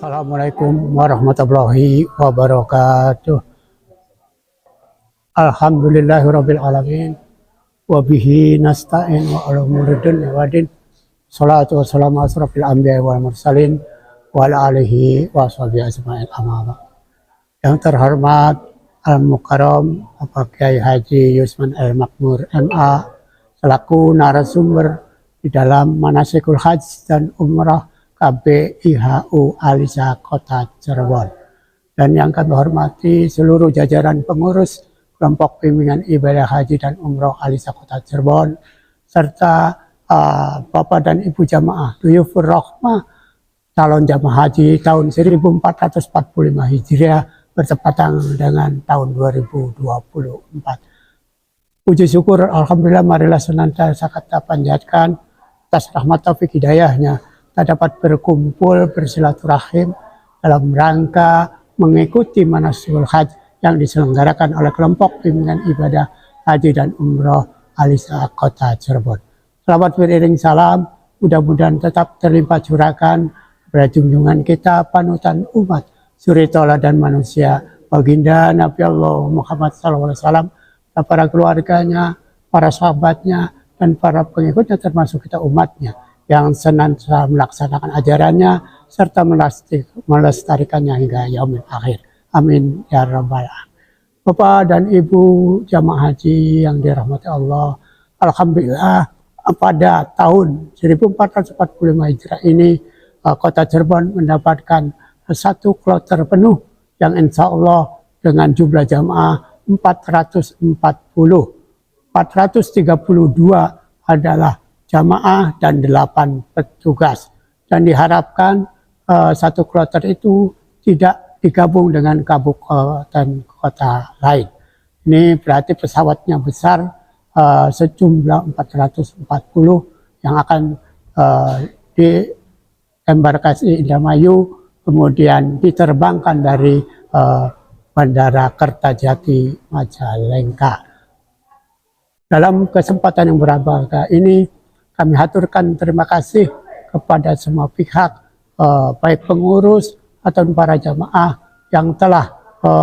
Assalamualaikum warahmatullahi wabarakatuh. Alhamdulillahirabbil alamin wa bihi nasta'in wa ala umuri dunya waddin. Shalatu wassalamu ala asrofil anbiya'i wal mursalin wa ala alihi wa sahbihi ajma'in amma ba'd. Yang terhormat Al-Mukarram Bapak Kiai Haji Yusman Al-Makmur MA selaku narasumber di dalam manasikul haji dan umrah KBIHU Alisa Kota Cirebon, dan yang kami hormati seluruh jajaran pengurus kelompok bimbingan ibadah haji dan umroh Alisa Kota Cirebon, serta Bapak dan Ibu jamaah Duyufur Rahmah calon jamaah haji tahun 1445 Hijriah bertepatan dengan tahun 2024. Puji syukur Alhamdulillah, marilah senantiasa kita panjatkan atas rahmat taufik hidayahnya kita dapat berkumpul bersilaturahim dalam rangka mengikuti manasikul haji yang diselenggarakan oleh kelompok bimbingan ibadah haji dan umroh Alisa Kota Cirebon. Selamat beriring salam, mudah-mudahan tetap terlimpah curakan pada junjungan kita, panutan umat, suri tauladan manusia, baginda Nabi Allah Muhammad SAW, para keluarganya, para sahabatnya, dan para pengikutnya termasuk kita umatnya yang senantiasa melaksanakan ajarannya serta melestarikannya hingga yaumil akhir. Amin ya rabbal alamin. Bapak dan Ibu jamaah haji yang dirahmati Allah, alhamdulillah pada tahun 1445 Hijriah ini Kota Cirebon mendapatkan satu kloter penuh yang insya Allah dengan jumlah jamaah 440. 432 adalah jamaah dan 8 petugas, dan diharapkan satu kloter itu tidak digabung dengan kabupaten kota lain. Ini berarti pesawatnya besar, sejumlah 440 yang akan di embarkasi Indramayu kemudian diterbangkan dari Bandara Kertajati Majalengka. Dalam kesempatan yang berbahagia ini kami haturkan terima kasih kepada semua pihak, baik pengurus atau para jamaah yang telah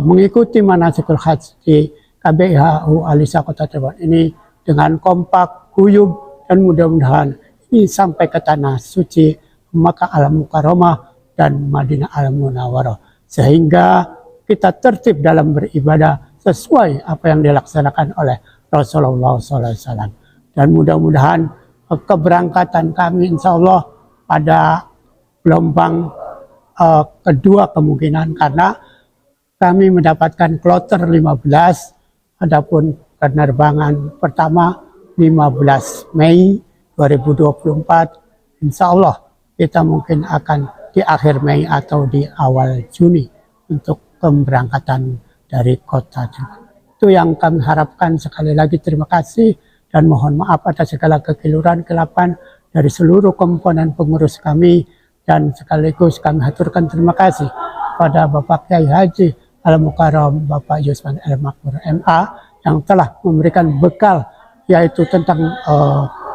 mengikuti manasikul haji KBIHU Alisa Kota Cirebon ini dengan kompak, guyup, dan mudah-mudahan ini sampai ke tanah suci Makkah Al-Mukarramah dan Madinah Al-Munawwarah, sehingga kita tertib dalam beribadah sesuai apa yang dilaksanakan oleh Rasulullah SAW. Dan mudah-mudahan keberangkatan kami insya Allah pada gelombang kedua kemungkinan, karena kami mendapatkan kloter 15, adapun penerbangan pertama 15 Mei 2024, insya Allah kita mungkin akan di akhir Mei atau di awal Juni untuk keberangkatan dari kota Cirebon. Itu yang kami harapkan. Sekali lagi terima kasih dan mohon maaf atas segala kekeliruan, kelapan dari seluruh komponen pengurus kami, dan sekaligus kami haturkan terima kasih pada Bapak Kiai Haji Al-Mukarram Bapak Yusman Al-Makmur MA yang telah memberikan bekal, yaitu tentang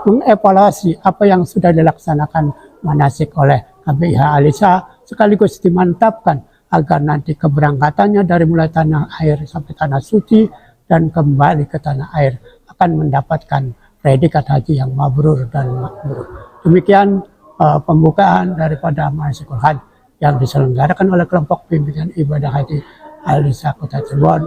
mengevaluasi apa yang sudah dilaksanakan manasik oleh KBIH Alisa, sekaligus dimantapkan agar nanti keberangkatannya dari mulai tanah air sampai tanah suci dan kembali ke tanah air akan mendapatkan predikat haji yang mabrur dan makbul. Demikian pembukaan daripada Manasikul Haji yang diselenggarakan oleh kelompok pimpinan ibadah haji Al-Lisa Kota Cirebon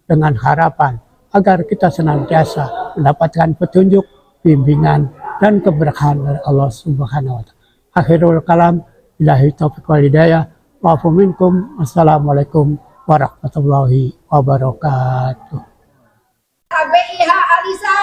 dengan harapan agar kita senantiasa mendapatkan petunjuk, bimbingan, dan keberkahan dari Allah Subhanahu wa Ta'ala. Akhirul kalam, billahi taufiq wal hidayah, wa'afu minkum, wassalamualaikum warahmatullahi wabarakatuh. KBIH Al-Lisa.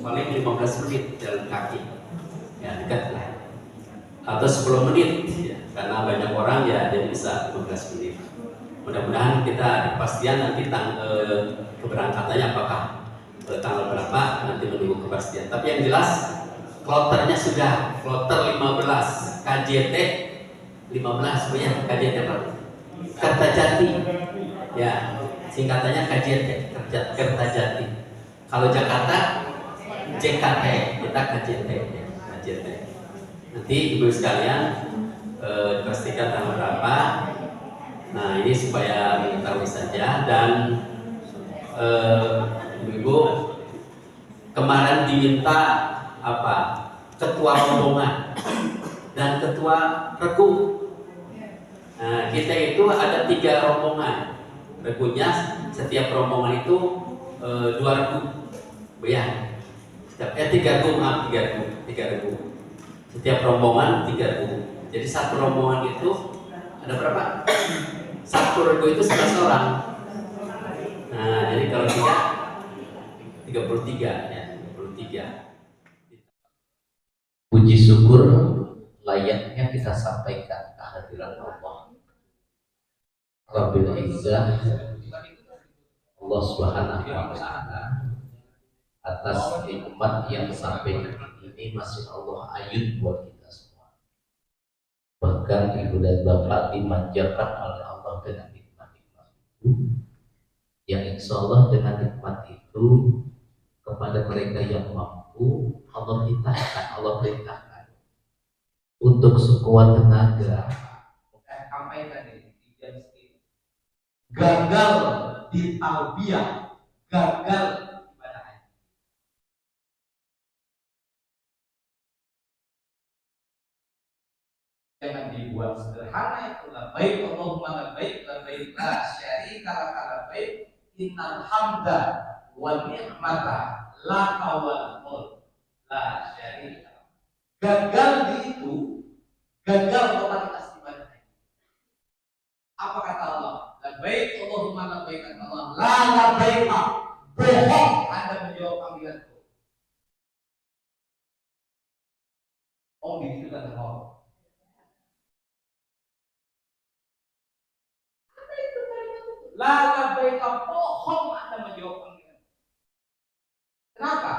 Paling 15 menit jalan kaki, ya dekat lah, atau 10 menit ya. Karena banyak orang ya, jadi bisa 15 menit. Mudah-mudahan kita ada kepastian nanti keberangkatannya apakah tanggal berapa, nanti menunggu kepastian. Tapi yang jelas kloternya sudah, kloter 15, KJT 15, ya KJT apa? Kertajati, ya singkatannya KJT, Kertajati. Kalau Jakarta JKT, kita KJT, ya, KJT. Nanti ibu sekalian pastikan tanggal berapa. Nah ini supaya mengetahui saja. Dan ibu kemarin diminta apa? Ketua rombongan dan ketua regu. Nah, kita itu ada 3 rombongan. Regunya setiap rombongan itu 2 regu, ya. 3 regu, 3 regu. Setiap rombongan 3 regu. Jadi satu rombongan itu ada berapa? Satu regu itu 11 orang. Nah, jadi kalau 33 ya, 33. Puji syukur layaknya kita sampaikan kehadiran Allah Rabbil Izzah, Allah Subhanahu wa Ta'ala, atas nikmat yang sampai detik ini masih Allah ayun buat kita semua. Bahkan ibu dan bapak dimanjakan oleh Allah dengan nikmat-nikmat itu, yang insya Allah dengan nikmat itu kepada mereka yang mampu Allah perintahkan untuk sekuat tenaga sampai tadi di jam segini gagal di talbiyah, gagal ibadah haji. Jangan dibuat sederhana itu. Labbaik Allahumma labbaik, labbaik la syarika laka labbaik, innal hamda wa ni'mata laka wal mulk la syarika. Gagal di itu, gagal totalitas ibadah haji. Apa kata Allah? Labbaik Allahumma labbaik, kata Allah, la labbaik, bohong Anda menjawab panggilanku. Oh gitu kan Allah. La labbaik, bohong Anda menjawab panggilan. Kenapa?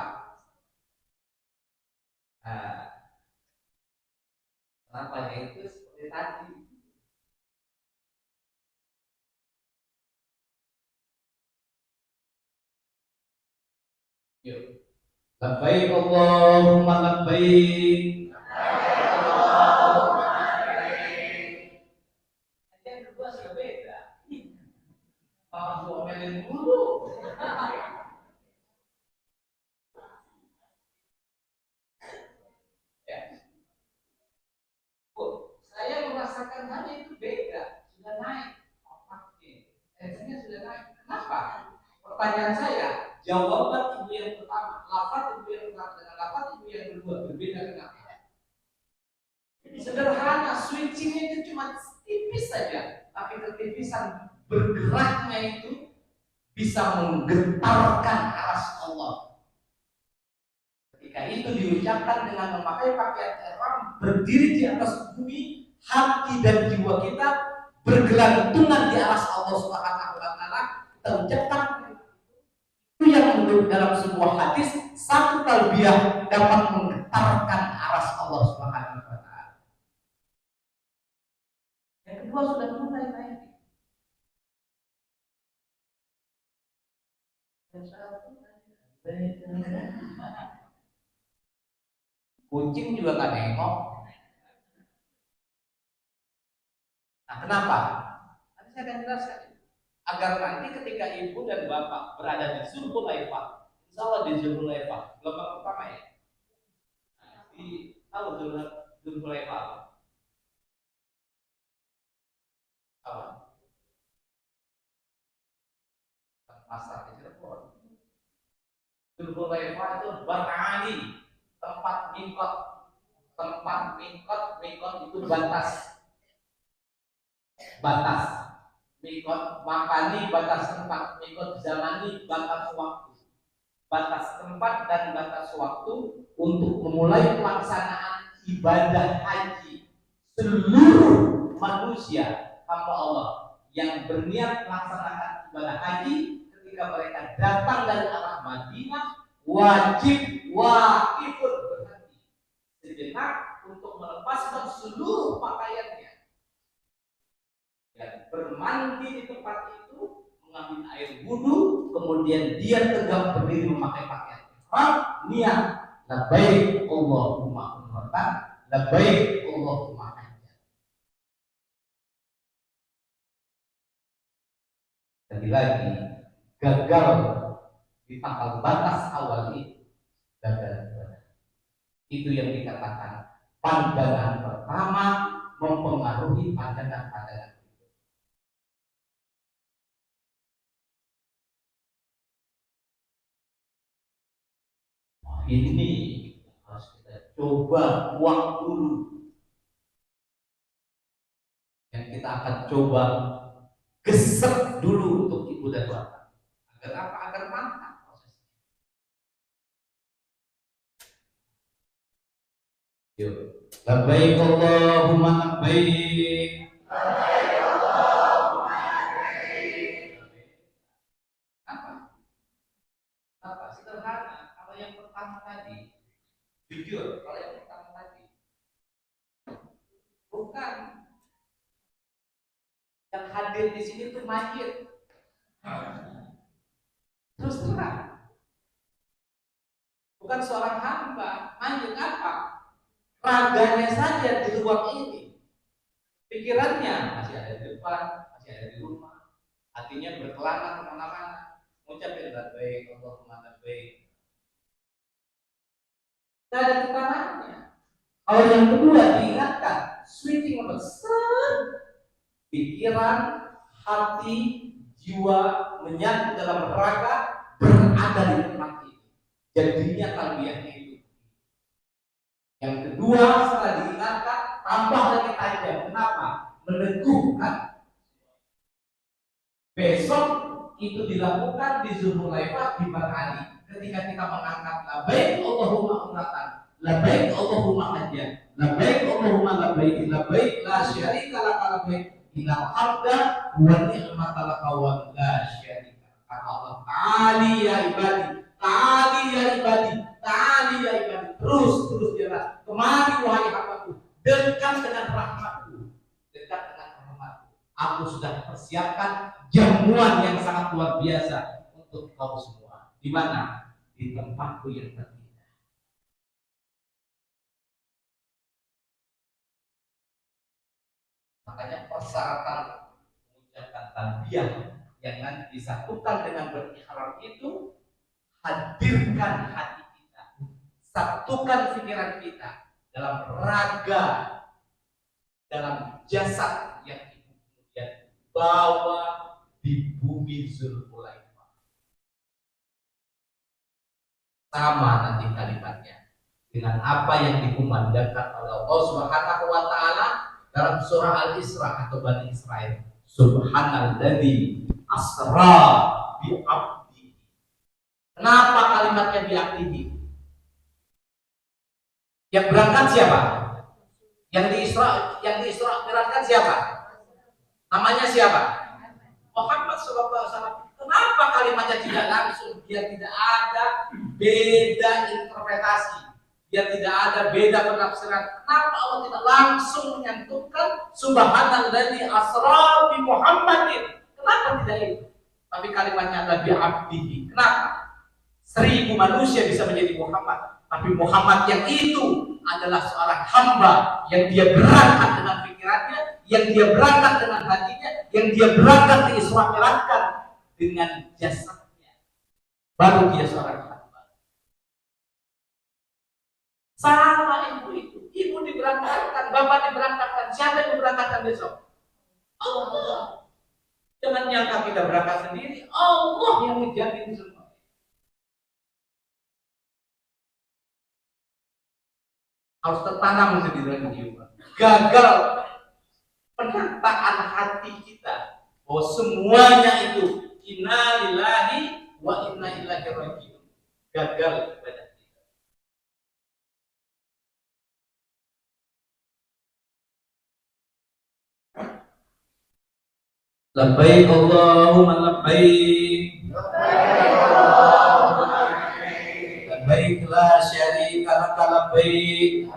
Nah, kenapa itu seperti tadi? Yuk. Labbaik Allahumma labbaik, katanya itu beda, sudah naik otaknya, tensinya sudah naik. Kenapa? Pertanyaan saya, jawaban ibu yang pertama, lafaz ibu yang pertama dengan lafaz ibu yang kedua berbeda kenapa? Sederhana, switchingnya itu cuma tipis saja, tapi ketipisan bergeraknya itu bisa menggetarkan aras Allah. Ketika itu diucapkan dengan memakai pakaian ihram, berdiri di atas bumi, hati dan jiwa kita bergelantungan di aras Allah Subhanahu wa taala, kita ucapkan itu yang menurut dalam sebuah hadis satu talbiyah dapat menggetarkan aras Allah Subhanahu wa taala. Yang kedua sudah mulai naik. Kucing juga gak nengok. Nah, kenapa? Nanti saya akan jelaskan. Agar nanti ketika ibu dan bapak berada di Zulhulaifah, insya Allah di Zulhulaifah, gelombang pertama ya. Nah, tahu Zulhulaifah apa? Pasar di Cirebon. Zulhulaifah itu Bar'ali, tempat mikot itu batas mikot makani, batas tempat, mikot zamani, batas waktu, batas tempat dan batas waktu untuk memulai pelaksanaan ibadah haji seluruh manusia hamba Allah yang berniat melaksanakan ibadah haji. Ketika mereka datang dari arah Madinah, wajib waqifun berhenti sejenak untuk melepaskan seluruh pakaiannya dan bermandi di tempat itu, mengambil air wudhu, kemudian dia tegak berdiri memakai pakaian ihram, niat labbaik Allahumma umratan, labbaik Allahumma hajjan. Lagi gagal di tanggal batas awal itu, gagal. Itu yang dikatakan pandangan pertama mempengaruhi pandangan-pandangan. Ini harus kita coba buang dulu. Yang kita akan coba gesek dulu untuk ibu dan bapak. Agar apa? Agar mantap prosesnya. Yuk. Labbaik Allahumma labbaik. Labbaik Allahumma labbaik. Apa? Sederhana. Kalau yang pertama tadi, jujur, kalau yang pertama tadi bukan yang hadir di sini tuh mayit. Terus terang, bukan seorang hamba, mayit apa? Raganya saja di ruang ini, pikirannya masih ada di depan, masih ada di rumah, hatinya berkelana kemana-mana, mengucapkan labbaik Allahumma labbaik. Tidak ada ketangannya. Kalau yang kedua diingatkan, switching over, pikiran, hati, jiwa menyatu dalam raga berada di tempat ini. Jadinya talbiyahnya itu. Yang kedua setelah diingatkan, tambah lagi tajam. Kenapa? Meneguhkan. Besok itu dilakukan di Zulhulaifah di Bar'ali. Ketika kita mengangkat labbaik Allahumma umratan, labbaik Allahumma hajjan, labbaik Allahumma labbaik, labbaik la syarika laka labbaik, innal hamda wa ni'mata laka wa la syarika. Kata Allah, ta'ali ya ibadi, ta'ali ya ibadi, ta'ali ya ibadi. Terus jalan. Kemari wahai hambaku, dekat dengan rahmatku, dekat dengan rahmatku. Aku sudah persiapkan jamuan yang sangat luar biasa untuk kau semua. Di mana? Di tempatku yang terindah. Makanya persyaratan mengucapkan talbiyah yang nanti disatukan dengan berihram itu, hadirkan hati kita, satukan pikiran kita dalam raga dalam jasad yang ibu kemudian bawa di bumi Zulhulaifah. Sama nanti kalimatnya dengan apa yang dikumandangkan oleh Allah Subhanahu wa taala dalam surah Al-Isra atau Bani Israil. Subhanalladzi asra bi abdihi. Kenapa kalimatnya bi abdihi? Yang berangkat siapa? Yang diisrakan siapa? Namanya siapa? Muhammad sallallahu alaihi wasallam. Kenapa kalimatnya tidak langsung? Dia tidak ada beda interpretasi. Dia tidak ada beda penafsiran. Kenapa Allah tidak langsung menyantumkan subhanalladzi asra bi Muhammadin? Kenapa tidak itu? Tapi kalimatnya adalah bi abdihi. Kenapa? 1000 manusia bisa menjadi Muhammad, tapi Muhammad yang itu adalah seorang hamba yang dia berangkat dengan pikirannya, yang dia berangkat dengan hatinya, yang dia berangkat diisra-mi'rajkan dengan jasadnya. Baru dia seorang hamba. Sama ibu itu. Ibu diberangkatkan, bapak diberangkatkan. Siapa yang diberangkatkan besok? Allah. Jangan nyangka kita berangkat sendiri. Allah yang menjamin semua. Harus tertanam sendiri dalam jiwa. Gagal penataan hati kita bahwa semuanya itu inna lillahi wa inna ilaihi raji'un. Gagal ibadah kita. Labbaik Allahumma labbaik. Labbaik la syarika laka labbaik.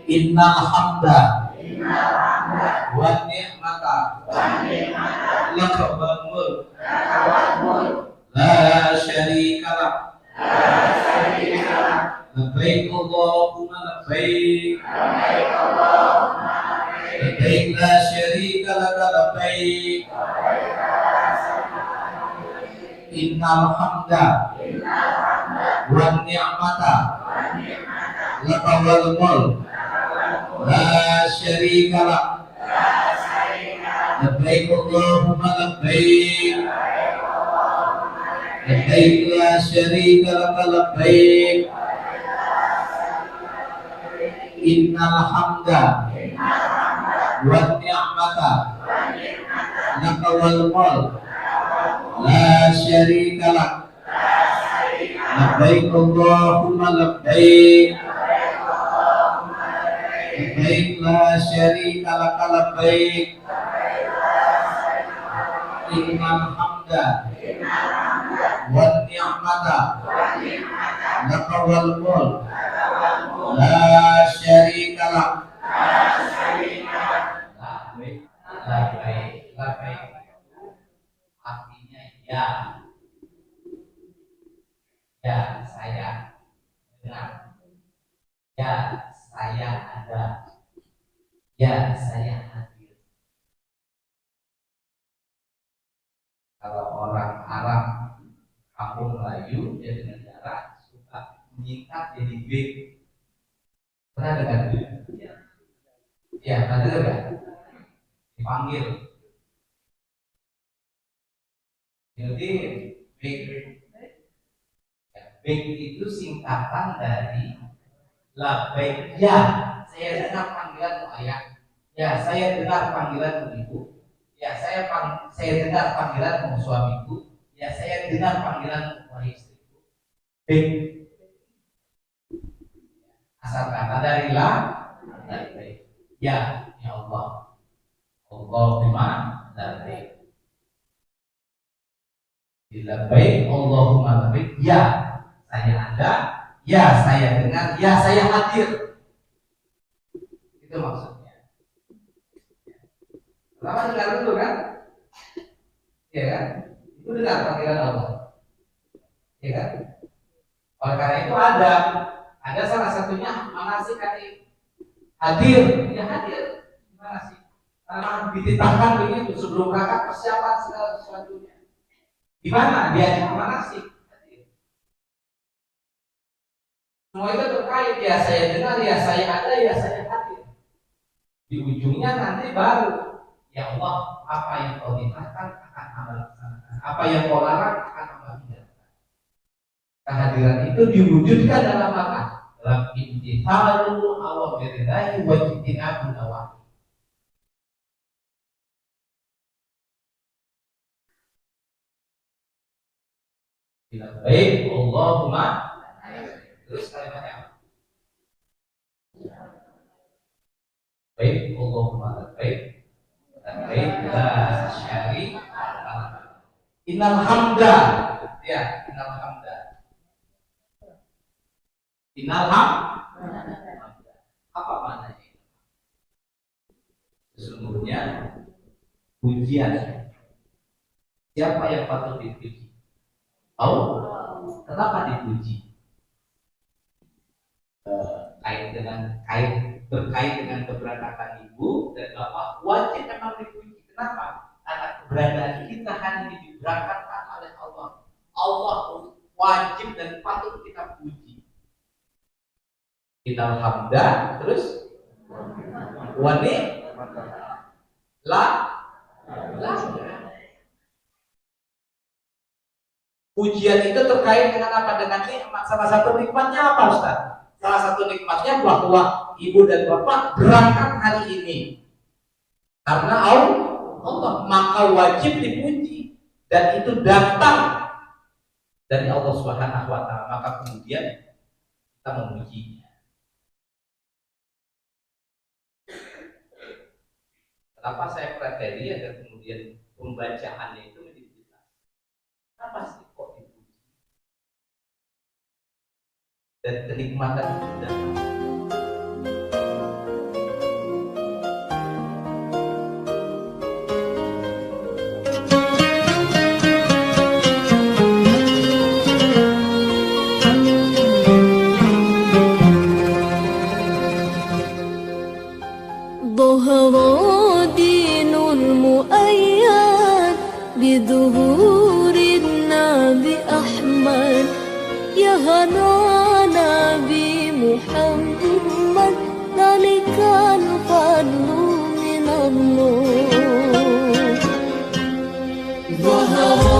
Innal hamda wa ni'mata laka wal mulk la syarika lak. Labbaik Allahumma labbaik. Labbaik la syarika laka labbaik. Innal hamda wa ni'mata laka wal mulk la syarika lak. Labbaik Allahumma labbaik. Labbaik la syarika laka labbaik. Innal hamda wa ni'mata laka wal mulk la syarika lak. Labbaik Allahumma labbaik. Labbaik la syarika lak labbaik. Innal hamda wa ni'mata laka wal mulk la syarika lak. Labbaik artinya ya. Ya, saya dengar. Ya, saya ada. Ya, saya hadir. Kalau orang Arab kampung Melayu, dia dengan jarak suka menyingkat jadi B. Pernah dengar? Ya, pernah dengar? Dipanggil. Jadi B. Baik itu singkatan dari labbaik. Ya, saya dengar panggilan ayah. Ya, saya dengar panggilan ibu. Ya, saya dengar panggilan suamiku. Ya, saya dengar panggilan istriku. Baik. Asal kata dari labbaik. Ya, ya Allah. Allah bima labbaik. Labbaik Allahumma labbaik. Ya, saya ada, ya saya dengar, ya saya hadir. Itu maksudnya. Pertama dengar dulu kan? Iya kan? Itu dengar panggilan Allah. Iya kan? Oleh karena itu ada salah satunya manasik tadi. Hadir, ya hadir. Gimana sih? Karena dititahkan begitu sebelum berangkat persiapan segala sesuatunya. Gimana? Dia manasik. Semua itu terkait, ya saya dengar, ya saya ada, ya saya hadir. Di ujungnya nanti baru, ya Allah, apa yang kau perintahkan akan amal laksanakan, apa yang kau larang akan amal tinggalkan. Kehadiran itu diwujudkan dalam apa? Dalam imtithalul awamirillahi wa ijtinabun nawahi. Baik, Allahumma. Terus kalimatnya baik, Allahumma baik. Baik, la syarika. Innal hamda. Ya, innal hamda. Innal hamda. Apa maknanya? Sesungguhnya pujian. Siapa yang patut dipuji? Allah. Kenapa dipuji? Berkait dengan keberadaan ibu dan bapak wajib memang dipuji. Kenapa? Karena keberadaan kita hanya diberangkatkan oleh Allah. Allah wajib dan patut kita puji. Innal hamda, terus wani la. Pujian itu terkait dengan apa? Dengan nikmat. Salah satu nikmatnya apa, Ustaz? Salah satu nikmatnya bahwa ibu dan bapak berangkat hari ini karena Allah, maka wajib dipuji, dan itu datang dari Allah Subhanahu wa taala, maka kemudian kita memujinya. Kenapa saya preteli agar kemudian pembacaannya itu menjadi jelas? Kenapa sih kok dipuji? Dan kenikmatan itu datang. ظهر دين المؤيد بظهور النبي أحمد يا هنا نبي محمد ذلك الفضل من الله ظهر